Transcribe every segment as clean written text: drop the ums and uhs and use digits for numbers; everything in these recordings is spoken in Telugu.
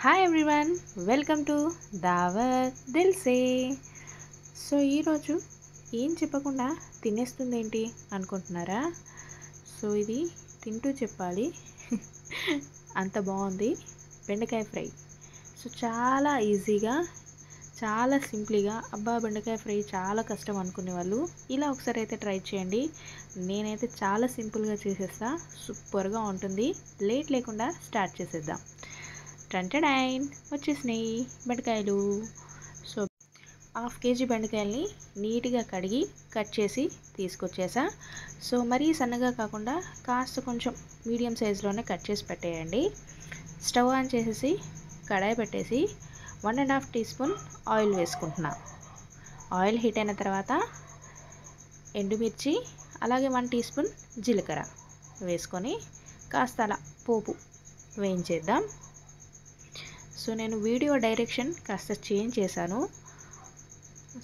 హాయ్ ఎవ్రీవన్, వెల్కమ్ టు దావత్ దిల్సే. సో ఈరోజు ఏం చెప్పకుండా తినేస్తుందేంటి అనుకుంటున్నారా? సో ఇది తింటూ చెప్పాలి. అంత బాగుంది బెండకాయ ఫ్రై. సో చాలా ఈజీగా, చాలా సింపుల్గా, అబ్బా బెండకాయ ఫ్రై చాలా కష్టం అనుకునే వాళ్ళు ఇలా ఒకసారి అయితే ట్రై చేయండి. నేనైతే చాలా సింపుల్గా చేసేస్తా, సూపర్గా ఉంటుంది. లేట్ లేకుండా స్టార్ట్ చేసేద్దాం. టంటడైన్ వచ్చేసినాయి బెండకాయలు. సో 1/2 kg బెండకాయల్ని నీట్గా కడిగి కట్ చేసి తీసుకొచ్చేసా. సో మరీ సన్నగా కాకుండా కాస్త కొంచెం మీడియం సైజులోనే కట్ చేసి పెట్టేయండి. స్టవ్ ఆన్ చేసేసి కడాయి పెట్టేసి 1.5 టీ స్పూన్ ఆయిల్ వేసుకుంటున్నా. ఆయిల్ హీట్ అయిన తర్వాత ఎండుమిర్చి అలాగే 1 టీ స్పూన్ జీలకర్ర వేసుకొని కాస్త అలా పోపు వేయించేద్దాం. సో నేను వీడియో డైరెక్షన్ కాస్త చేంజ్ చేశాను.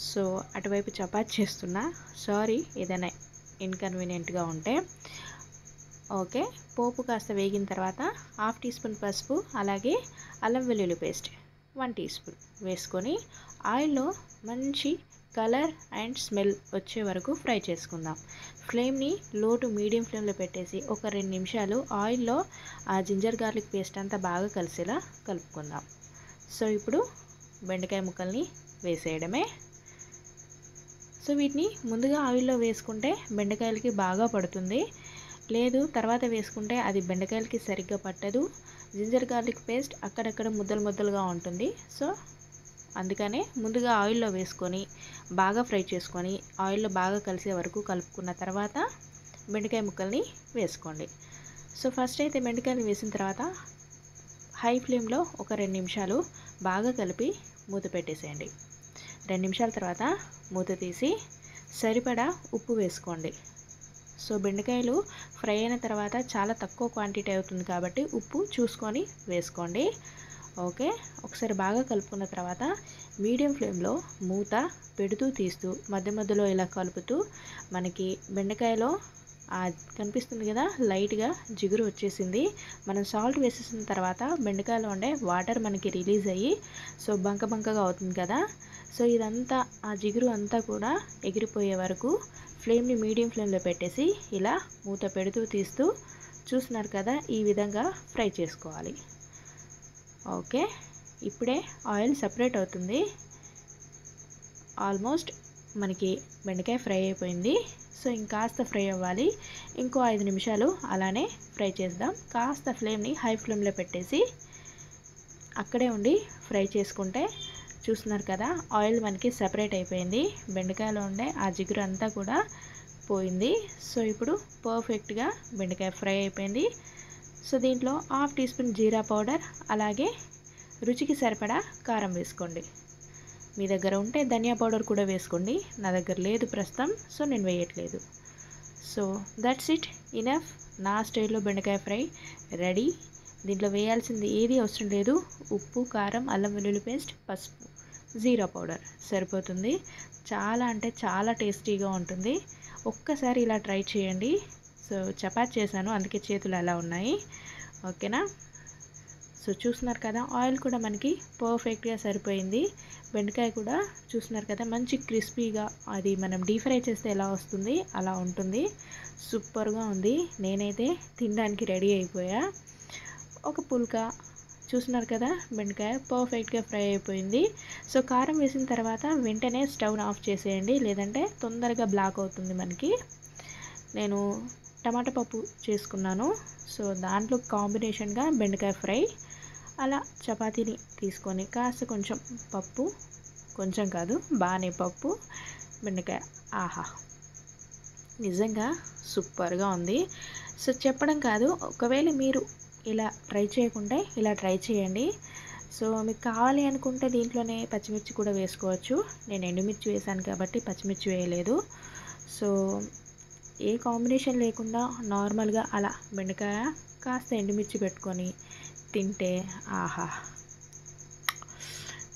సో అటువైపు చపాతీ చేస్తున్నా, సారీ ఏదైనా ఇన్కన్వీనియంట్గా ఉంటే. ఓకే, పోపు కాస్త వేగిన తర్వాత 1/2 టీ స్పూన్ పసుపు అలాగే అల్లం వెల్లుల్లి పేస్ట్ 1 టీ స్పూన్ వేసుకొని ఆయిల్లో మంచి కలర్ అండ్ స్మెల్ వచ్చే వరకు ఫ్రై చేసుకుందాం. ఫ్లేమ్ని లో టు మీడియం ఫ్లేమ్లో పెట్టేసి ఒక 2 నిమిషాలు ఆయిల్లో ఆ జింజర్ గార్లిక్ పేస్ట్ అంతా బాగా కలిసేలా కలుపుకుందాం. సో ఇప్పుడు బెండకాయ ముక్కల్ని వేసేయడమే. సో వీటిని ముందుగా ఆయిల్లో వేసుకుంటే బెండకాయలకి బాగా పడుతుంది, లేదు తర్వాత వేసుకుంటే అది బెండకాయలకి సరిగ్గా పట్టదు. జింజర్ గార్లిక్ పేస్ట్ అక్కడక్కడ ముద్దలు ముద్దలుగా ఉంటుంది. సో అందుకనే ముందుగా ఆయిల్లో వేసుకొని బాగా ఫ్రై చేసుకొని ఆయిల్లో బాగా కలిసే వరకు కలుపుకున్న తర్వాత బెండకాయ ముక్కల్ని వేసుకోండి. సో ఫస్ట్ అయితే బెండకాయలు వేసిన తర్వాత హై ఫ్లేమ్లో ఒక 2 నిమిషాలు బాగా కలిపి మూత పెట్టేసేయండి. 2 నిమిషాల తర్వాత మూత తీసి సరిపడా ఉప్పు వేసుకోండి. సో బెండకాయలు ఫ్రై అయిన తర్వాత చాలా తక్కువ క్వాంటిటీ అవుతుంది కాబట్టి ఉప్పు చూసుకొని వేసుకోండి. ఓకే, ఒకసారి బాగా కలుపుకున్న తర్వాత మీడియం ఫ్లేమ్లో మూత పెడుతూ తీస్తూ మధ్య మధ్యలో ఇలా కలుపుతూ మనకి బెండకాయలో కనిపిస్తుంది కదా, లైట్గా జిగురు వచ్చేసింది. మనం సాల్ట్ వేసేసిన తర్వాత బెండకాయలో ఉండే వాటర్ మనకి రిలీజ్ అయ్యి సో బంకగా అవుతుంది కదా. సో ఇదంతా ఆ జిగురు అంతా కూడా ఎగిరిపోయే వరకు ఫ్లేమ్ని మీడియం ఫ్లేమ్లో పెట్టేసి ఇలా మూత పెడుతూ తీస్తూ చూస్తున్నారు కదా, ఈ విధంగా ఫ్రై చేసుకోవాలి. ఓకే, ఇప్పుడే ఆయిల్ సపరేట్ అవుతుంది. ఆల్మోస్ట్ మనకి బెండకాయ ఫ్రై అయిపోయింది. సో ఇంకాస్త ఫ్రై అవ్వాలి, ఇంకో 5 నిమిషాలు అలానే ఫ్రై చేద్దాం. కాస్త ఫ్లేమ్ని హై ఫ్లేమ్లో పెట్టేసి అక్కడే ఉండి ఫ్రై చేసుకుంటే చూస్తున్నారు కదా, ఆయిల్ మనకి సపరేట్ అయిపోయింది. బెండకాయలో ఉండే ఆ జిగురు అంతా కూడా పోయింది. సో ఇప్పుడు పర్ఫెక్ట్గా బెండకాయ ఫ్రై అయిపోయింది. సో దీంట్లో 1/2 టీ స్పూన్ జీరా పౌడర్ అలాగే రుచికి సరిపడా కారం వేసుకోండి. మీ దగ్గర ఉంటే ధనియా పౌడర్ కూడా వేసుకోండి, నా దగ్గర లేదు ప్రస్తుతం, సో నేను వేయట్లేదు. So that's it, enough. నా స్టైల్లో బెండకాయ ఫ్రై రెడీ. దీంట్లో వేయాల్సింది ఏది అవసరం లేదు. ఉప్పు, కారం, అల్లం వెల్లుల్లి పేస్ట్, పసుపు, జీరా పౌడర్ సరిపోతుంది. చాలా అంటే చాలా టేస్టీగా ఉంటుంది. ఒక్కసారి ఇలా ట్రై చేయండి. సో చపాతీ చేశాను అందుకే చేతులు అలా ఉన్నాయి. ఓకేనా? సో చూస్తున్నారు కదా, ఆయిల్ కూడా మనకి పర్ఫెక్ట్గా సరిపోయింది. బెండకాయ కూడా చూస్తున్నారు కదా, మంచి క్రిస్పీగా, అది మనం డీప్ ఫ్రై చేస్తే ఎలా వస్తుంది అలా ఉంటుంది. సూపర్గా ఉంది. నేనైతే తినడానికి రెడీ అయిపోయా. ఒక పుల్కా చూస్తున్నారు కదా, బెండకాయ పర్ఫెక్ట్గా ఫ్రై అయిపోయింది. సో కారం వేసిన తర్వాత వెంటనే స్టవ్ని ఆఫ్ చేసేయండి, లేదంటే తొందరగా బ్లాక్ అవుతుంది మనకి. నేను టమాటా పప్పు చేసుకున్నాను. సో దాంట్లో కాంబినేషన్గా బెండకాయ ఫ్రై. అలా చపాతీని తీసుకొని కాస్త కొంచెం పప్పు, కొంచెం కాదు బాగానే పప్పు, బెండకాయ, ఆహా నిజంగా సూపర్గా ఉంది. సో చెప్పడం కాదు, ఒకవేళ మీరు ఇలా ట్రై చేయకుంటే ఇలా ట్రై చేయండి. సో మీకు కావాలి అనుకుంటే దీంట్లోనే పచ్చిమిర్చి కూడా వేసుకోవచ్చు. నేను ఎండుమిర్చి వేసాను కాబట్టి పచ్చిమిర్చి వేయలేదు. సో ఏ కాంబినేషన్ లేకుండా నార్మల్గా అలా బెండకాయ కాస్త ఎండుమిర్చి పెట్టుకొని తింటే ఆహా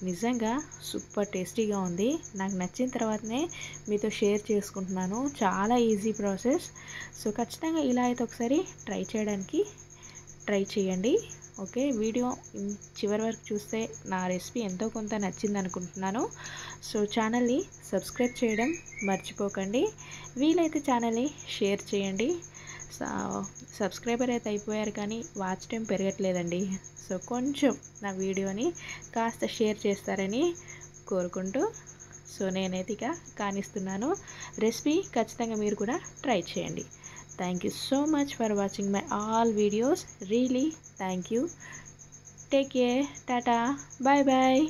నిజంగా సూపర్ టేస్టీగా ఉంది. నాకు నచ్చిన తర్వాతనే మీతో షేర్ చేసుకుంటున్నాను. చాలా ఈజీ ప్రాసెస్. సో ఖచ్చితంగా ఇలా అయితే ఒకసారి ట్రై చేయండి. ఓకే, వీడియో చివరి వరకు చూస్తే నా రెసిపీ ఎంతో కొంత నచ్చింది అనుకుంటున్నాను. సో ఛానల్ని సబ్స్క్రైబ్ చేయడం మర్చిపోకండి. వీలైతే ఛానల్ని షేర్ చేయండి. సబ్స్క్రైబర్ అయితే అయిపోయారు కానీ వాచ్ టైం పెరగట్లేదండి. సో కొంచెం నా వీడియోని కాస్త షేర్ చేస్తారని కోరుకుంటూ, సో నేనైతే ఇక కానిస్తున్నాను. రెసిపీ ఖచ్చితంగా మీరు కూడా ట్రై చేయండి. Thank you so much for watching my all videos. Really thank you. Take care. Tata. Bye bye.